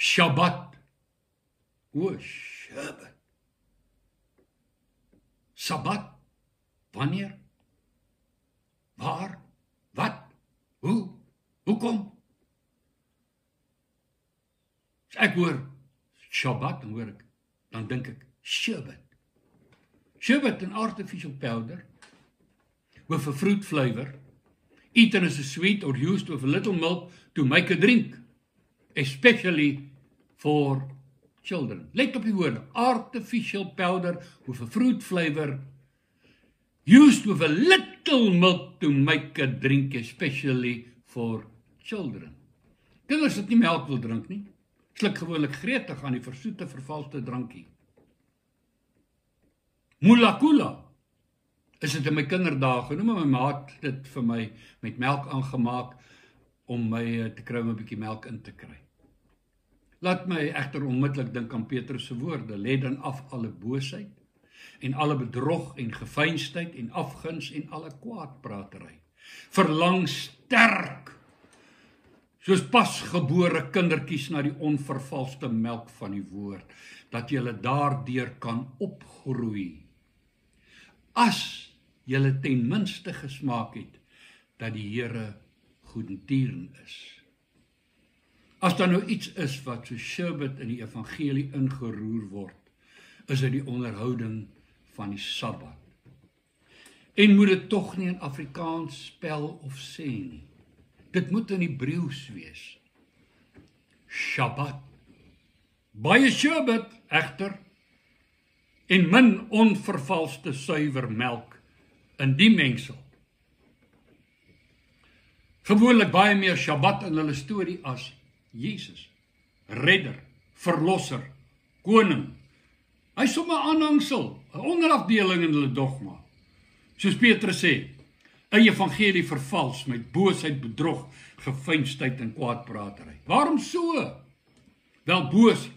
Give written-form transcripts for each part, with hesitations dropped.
Shabbat. O, Shabbat. Sabbat. Wanneer? Waar? Wat? Hoe? Hoekom? As ek hoor Shabbat, dan dink ek sherbet. Sherbet, an artificial powder with a fruit flavor, eaten as a sweet or used with a little milk to make a drink, especially for children. Let op die woorde, artificial powder with a fruit flavor, used with a little milk to make a drink, especially for children. Kinders wat nie melk wil drink nie, sluk gewoonlik gretig aan die versoete vervalste drankie. Mulakula is dit in my kinderdae genoem, my maat dit vir my met melk aangemaak om my te kry om 'n bietjie melk in te kry. Laat my egter onmiddellik dink aan Petrus se woorde, lê dan af alle boosheid en alle bedrog en geveinsdheid en afguns en alle kwaadpratery. Verlang sterk, soos pasgebore kindertjies na die onvervalste melk van die woord, dat julle daardeur kan opgroei. As julle ten minste gesmaak het, dat die Here goedendierend is. As daar nou iets is wat so sherbet in die evangelie ingeroer word, is dit die onderhouding van die Sabbat. En moet dit tog nie in Afrikaans spel of sê nie. Dit moet in Hebreeus wees. Shabbat. Baie sherbet, egter, en min onvervalste suiwer melk in die mengsel. Gewoonlik baie meer Shabbat in hulle storie as Jesus, redder, verlosser, koning. Hy is sommer 'n aanhangsel, 'n onderafdeling in hulle dogma. Soos Petrus sê, 'n evangelie vervals met boosheid, bedrog, geveinsdheid en kwaadpratery. Waarom so? Wel boos,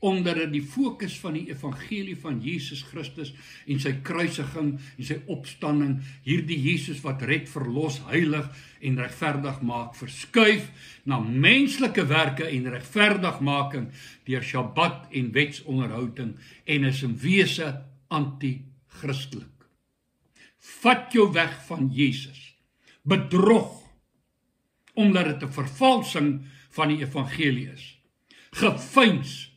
omdat dit die fokus van die evangelie van Jesus Christus en sy kruisiging en sy opstanding, hierdie Jesus wat red, verlos, heilig en regverdig maak, verskuif na menslike werke en regverdigmaking deur Shabbat en wetsonderhouding en is in wese anti-christelik. Vat jou weg van Jesus, bedrog, omdat dit 'n vervalsing van die evangelie is, geveins,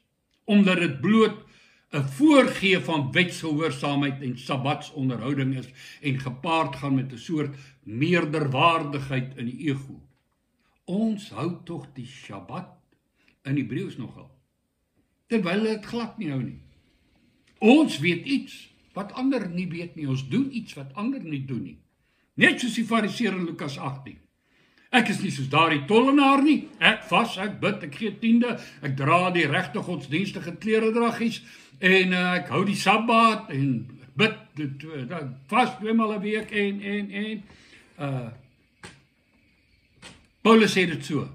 omdat dit bloot 'n voorgee van wetsgehoorsaamheid en sabbatsonderhouding is en gepaard gaan met 'n soort meerderwaardigheid in die ego. Ons hou tog die Shabbat in Hebreeus nogal, terwyl hulle dit glad nie hou nie. Ons weet iets wat ander nie weet nie, ons doen iets wat ander nie doen nie. Net soos die fariseer in Lukas 18. Ek is nie soos daardie tollenaar nie, ek vas, ek bid, ek gee tiende, ek dra die regte godsdienstige kleredragies, en ek hou die Sabbat, en bid, vas 2 maal 'n week, en Paulus sê dit so,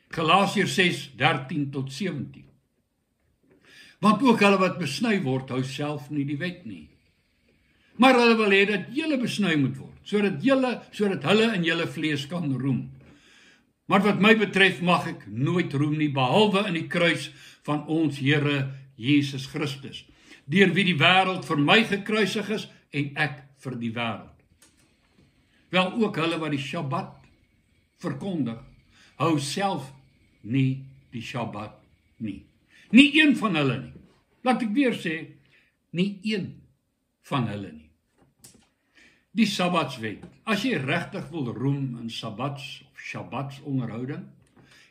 Galasiërs 6:13 tot 17. Want ook hulle wat besny word, hou self nie die wet nie. Maar hulle wil hê dat julle besny moet word, sodat hulle in julle vlees kan roem. Maar wat my betref mag ek nooit roem nie, behalwe in die kruis van ons Here Jesus Christus, deur wie die wêreld vir my gekruisig is en ek vir die wêreld. Wel ook hulle wat die Shabbat verkondig, hou self nie die Shabbat nie. Nie een van hulle nie. Laat ek weer sê, nie een van hulle nie. Die Sabbatswet. As jy regtig wil roem in Sabbats of Shabbatsonderhouding,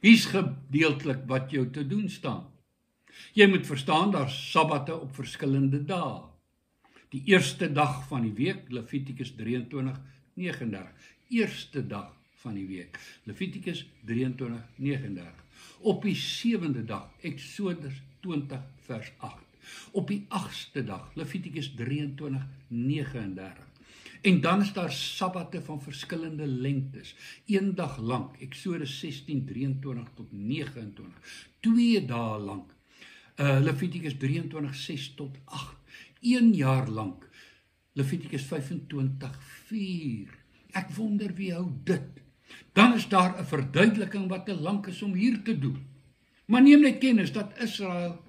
hier's gedeeltelik wat jou te doen staan. Jy moet verstaan, daar's Sabbatte op verskillende dae. Die eerste dag van die week, Levitikus 23:39. Eerste dag van die week, Levitikus 23:39. Op die 7de dag, Exodus 20 vers 8. Op die 8ste dag, Levitikus 23:39. En dan is daar sabbatte van verskillende lengtes. Een dag lank, Exodus 16:23 tot 29. 2 dae lank, Levitikus 23:6 tot 8. 1 jaar lank, Levitikus 25:4. Ek wonder wie hou dit. Dan is daar 'n verduideliking wat te lank is om hier te doen. Maar neem net kennis dat Israel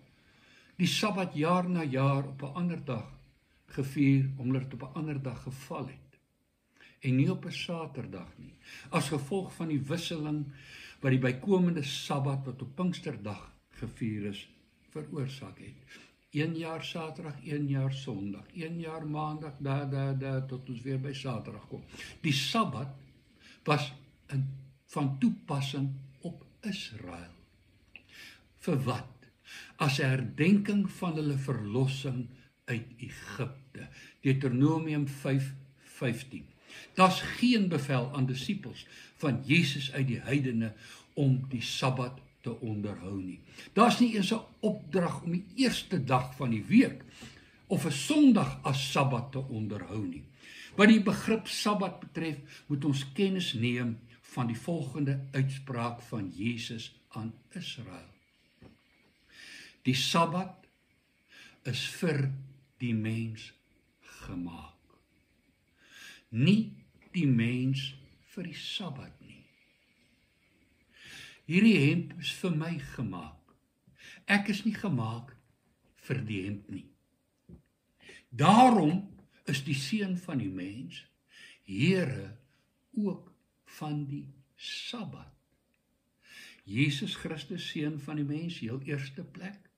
die Sabbat jaar na jaar op 'n ander dag gevier, omdat dit op 'n ander dag geval het. En nie op 'n Saterdag nie. As gevolg van die wisseling wat die bykomende Sabbat wat op Pinksterdag gevier is, veroorsaak het. 1 jaar Saterdag, 1 jaar Sondag, 1 jaar Maandag, tot ons weer by Saterdag kom. Die Sabbat was van toepassing op Israel. Vir wat? As 'n herdenking van hulle verlossing uit Egipte. Deuteronomium 5:15. Daar's geen bevel aan disippels van Jesus uit die heidene om die Sabbat te onderhou nie. Daar's nie eens 'n opdrag om die eerste dag van die week of 'n Sondag as Sabbat te onderhou nie. Wat die begrip Sabbat betref, moet ons kennis neem van die volgende uitspraak van Jesus aan Israel. Die Sabbat is vir die mens gemaak. Nie die mens vir die Sabbat nie. Hierdie hemp is vir my gemaak. Ek is nie gemaak vir die hemp nie. Daarom is die seun van die mens, Here ook van die Sabbat. Jesus Christus, seun van die mens, heel eerste plek,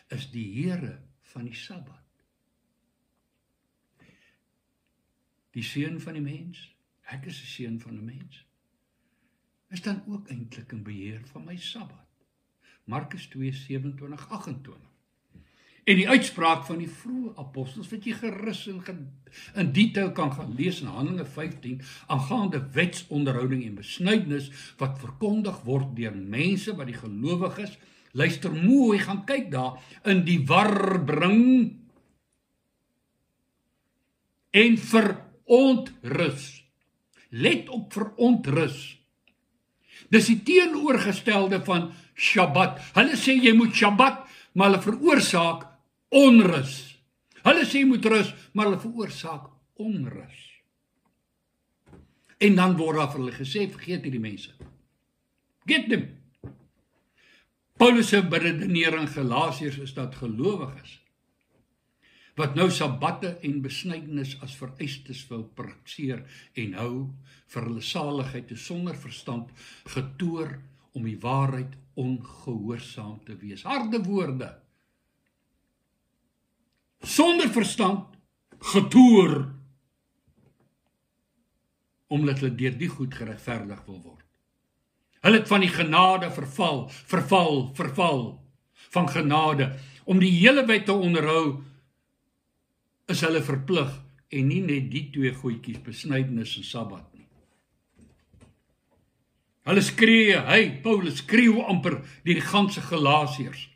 is die Here van die Sabbat. Die seun van die mens, ek is 'n seun van 'n mens, is dan ook eintlik in beheer van my Sabbat. Markus 2:27-28. En die uitspraak van die vroeë apostels, wat jy gerus in detail kan gaan lees in Handelinge 15, aangaande wetsonderhouding en besnydenis, wat verkondig word deur mense wat die gelowiges, luister mooi, gaan kyk daar, in die war bring en verontrus. Let op verontrus. Dis die teenoorgestelde van Shabbat. Hulle sê jy moet Shabbat, maar hulle veroorsaak onrus. Hulle sê jy moet rus, maar hulle veroorsaak onrus. En dan word daar vir hulle gesê, vergeet hierdie mense. Get them. Paulus se beredenering Galasiërs is dat gelowiges wat nou sabbatte en besnydenis as vereistes wil praktiseer en hou vir hulle saligheid sonder verstand getoor om die waarheid ongehoorsaam te wees. Harde woorde. Sonder verstand getoor omdat hulle deur die goed geregverdig wil word. Hulle het van die genade verval van genade. Om die hele wet te onderhou is hulle verplig en nie net die twee goedjies, besnydenis en Sabbat nie. Hulle skree, Paulus skreeu amper die ganse Galasiërs.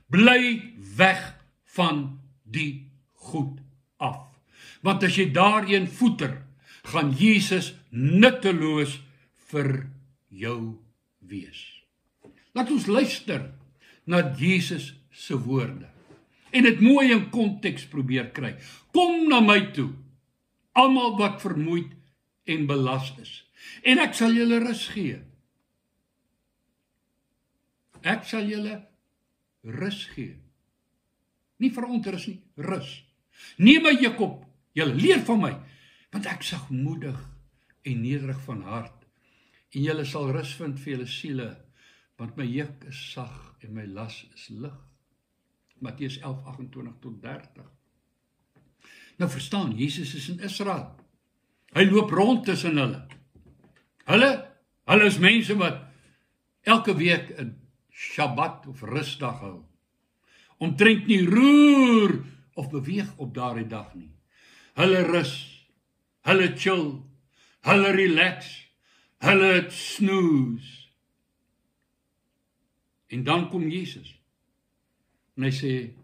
Bly weg van die goed af. Want as jy daarheen voeter, gaan Jesus nutteloos vir jou wees. Laat ons luister na Jesus se woorde en dit mooi in konteks probeer kry. Kom na my toe, almal wat vermoeid en belas is, en ek sal julle rus gee. Ek sal julle rus gee. Nie verontrus nie, rus. Neem my juk op, julle leer van my, want ek sagmoedig en nederig van hart, en julle sal rus vind vir julle siele, want my juk is sag en my las is lig. Matteus 11:28-30. Nou verstaan, Jesus is in Israel. Hy loop rond tussen hulle. Hulle is mense wat elke week 'n Shabbat of rusdag hou. Omtrent nie roer of beweeg op daardie dag nie. Hulle rus, hulle chill, hulle relax, hulle snooze. En dan kom Jesus. En hy sê,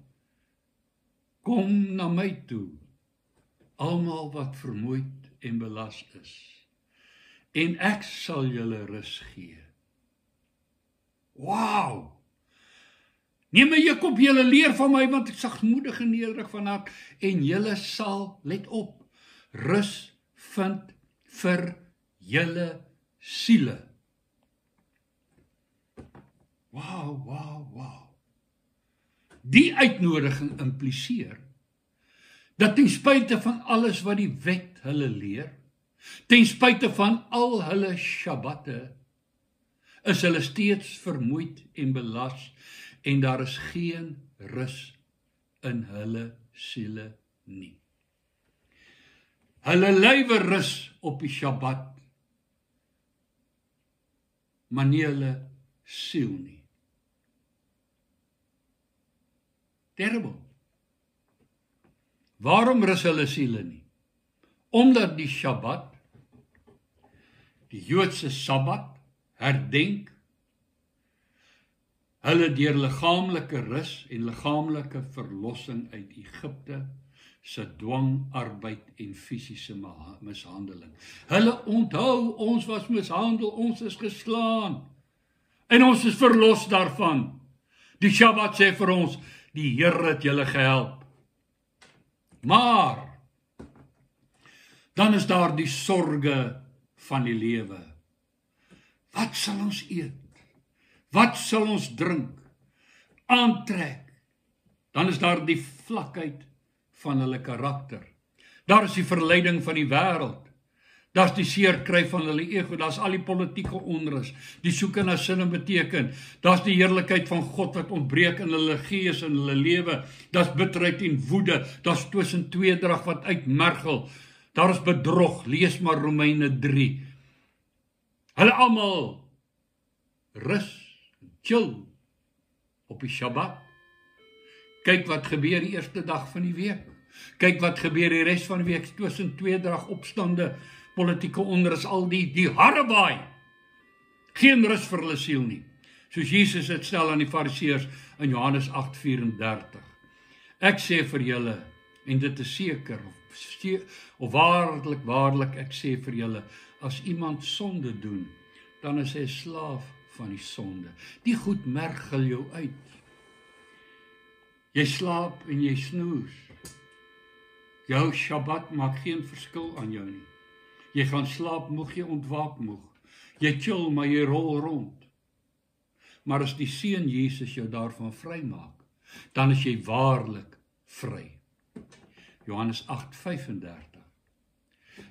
kom na my toe, almal wat vermoeid en belas is, en ek sal julle rus gee. Wow! Neem my juk op, julle leer van my, want ek sagmoedig en nederig van hart, en julle sal, let op, rus vind vir julle siele. Wow. Die uitnodiging impliseer dat ten spyte van alles wat die wet hulle leer, ten spyte van al hulle Shabbatte, is hulle steeds vermoeid en belas en daar is geen rus in hulle siele nie. Hulle lywe rus op die Shabbat, maar nie hulle siel nie. Terrible. Waarom rus hulle siele nie? Omdat die Shabbat, die Joodse Sabbat, herdenk hulle deur liggaamlike rus en liggaamlike verlossing uit Egipte se dwangarbeid en fisiese mishandeling. Hulle onthou, ons was mishandel, ons is geslaan en ons is verlos daarvan. Die Shabbat sê vir ons, die Here het julle gehelp. Maar dan is daar die sorge van die lewe. Wat sal ons eet? Wat sal ons drink? Aantrek? Dan is daar die vlakheid van hulle karakter. Daar is die verleiding van die wêreld. Daar is die seerkry van hulle ego. Daar is al die politieke onrus, die soeke na sin en beteken. Daar is die heerlikheid van God wat ontbreek in hulle gees en hulle lewe. Daar is bitterheid en woede. Daar is twis en tweedrag wat uitmergel. Daar is bedrog, lees maar Romeine 3. Hulle almal rus, chill op die Shabbat. Kyk wat gebeur die eerste dag van die week. Kyk wat gebeur die res van die week, twis en tweedrag, opstande, politieke onrus, al die harrebaai. Geen rus vir hulle siel nie. Soos Jesus het stel aan die Fariseërs in Johannes 8:34. Ek sê vir julle, en dit is seker, of waarlik, ek sê vir julle, as iemand sonde doen, dan is hy 'n slaaf van die sonde. Die goed mergel jou uit. Jy slaap en jy snoes. Jou Shabbat maak geen verskil aan jou nie. Jy gaan slaap moeg, jy ontwaak moeg. Jy chill, maar jy rol rond. Maar as die Seun Jesus jou daarvan vrymaak, dan is jy waarlik vry. Johannes 8:35.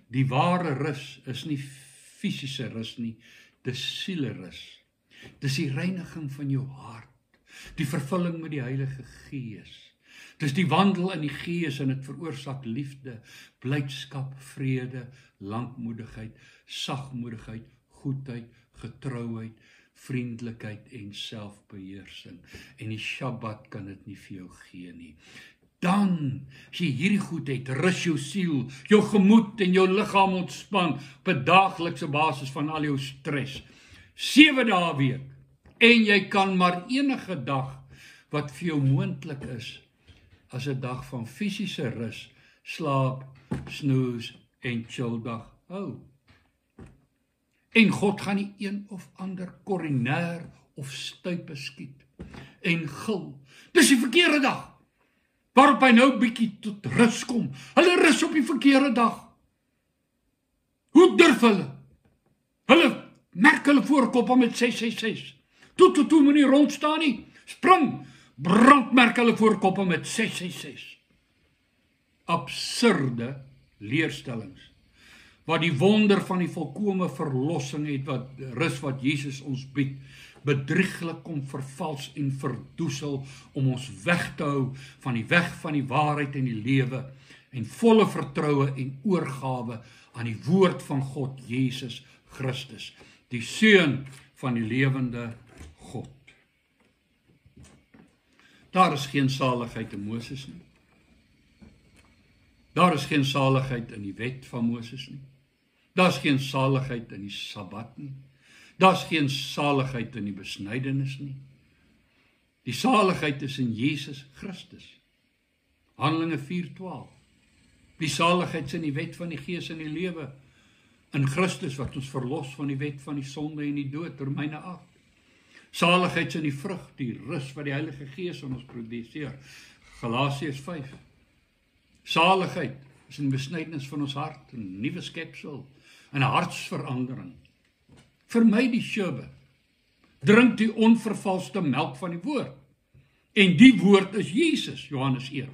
Die ware rus is nie fisiese rus nie, dis sielerus. Dis die reiniging van jou hart, die vervulling met die Heilige Gees. Dis die wandel in die Gees en dit veroorsaak liefde, blydskap, vrede, lankmoedigheid, sagmoedigheid, goedheid, getrouheid, vriendelikheid en selfbeheersing. En die Shabbat kan dit nie vir jou gee nie. Dan, as jy hierdie goed het, rus jou siel, jou gemoed en jou liggaam ontspan op 'n daaglikse basis van al jou stres. 7 dae week. En jy kan maar enige dag wat vir jou moontlik is, as 'n dag van fisiese rus, slaap, snoes en chill dag hou. En God gaan nie een of ander koronair of stuipe skiet en gil. Dis die verkeerde dag. Waarop hy nou bietjie tot rus kom. Hulle rus op die verkeerde dag. Hoe durf hulle? Hulle merk hulle voorkop met 666. Toe moet nie rondstaan nie. Spring, brandmerk hulle voorkop met 666. Absurde leerstellings. Wat die wonder van die volkome verlossing het, wat rus wat Jesus ons bied, bedrieglik kom vervals en verdoesel om ons weg te hou van die weg van die waarheid en die lewe en volle vertroue en oorgawe aan die woord van God, Jesus Christus, die Seun van die lewende God. Daar is geen saligheid in Moses nie. Daar is geen saligheid in die wet van Moses nie. Daar is geen saligheid in die Sabbat nie. Daar is geen saligheid in die besnydenis nie. Die saligheid is in Jesus Christus. Handelinge 4:12. Die saligheid is in die wet van die Gees en die lewe. In Christus wat ons verlos van die wet van die sonde en die dood, Romeine 8. Saligheid is in die vrug, die rus wat die Heilige Gees in ons produseer, Galasiërs 5. Saligheid is in besnydenis van ons hart, 'n nuwe skepsel, 'n hartsverandering. Vermy die sherbet. drink die onvervalste melk van die woord. En die woord is Jesus, Johannes 1.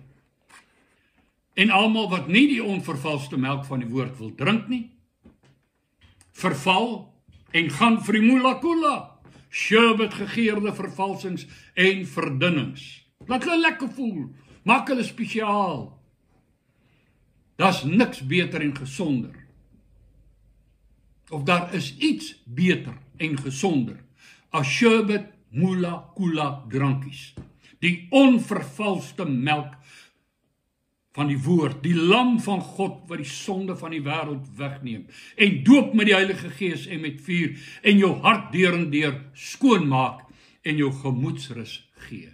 En almal wat nie die onvervalste melk van die woord wil drink nie, verval en gaan vir die moela-koela, sherbet gegeurde vervalsings en verdunnings. Laat hulle lekker voel, maak hulle spesiaal. Daar's niks beter en gesonder. Of daar is iets beter en gesonder as sherbet, moela-koela drankies. Die onvervalste melk van die woord, die lam van God wat die sonde van die wêreld wegneem en doop met die Heilige Gees en met vuur en jou hart deur en deur skoonmaak en jou gemoedsrus gee.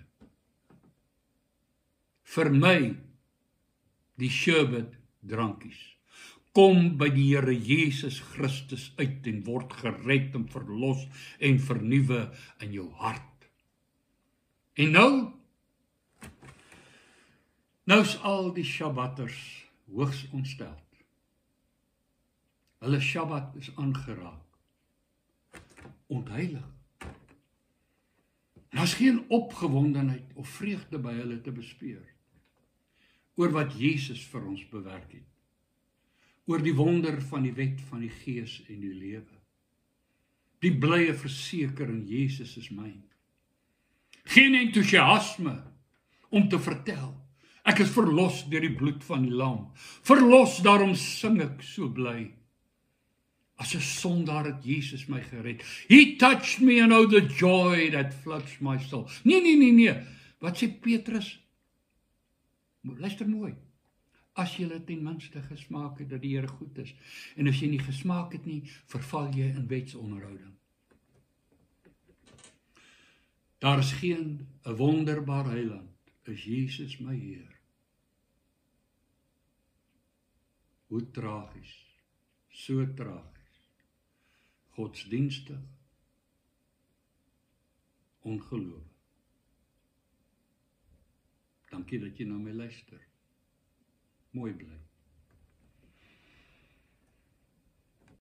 Vir my die sherbet drankies. Kom by die Here Jesus Christus uit en word gered en verlos en vernuwe in jou hart. En nou's al die Shabbaters hoogs ontsteld. Hulle Shabbat is aangeraak. Ontheilig. Daar's geen opgewondenheid of vreugde by hulle te bespeur oor wat Jesus vir ons bewerk het. Oor die wonder van die wet van die Gees en die lewe. Die blye versekering, Jesus is myn. Geen entoesiasme om te vertel, ek is verlos deur die bloed van die lam. Verlos, daarom sing ek so bly. As 'n sondaar het Jesus my gered. He touched me and oh the joy that floods my soul. Nee. Wat sê Petrus? Luister mooi. As jy ten minste gesmaak het dat die Here goed is, en as jy nie gesmaak het nie, verval jy in wetsonderhouding. Daar is geen 'n wonderbaar heiland, is Jesus my Heer. Hoe tragies, so tragies, godsdienstig, ongeloof. Dankie dat jy na my luister. Mooi bly.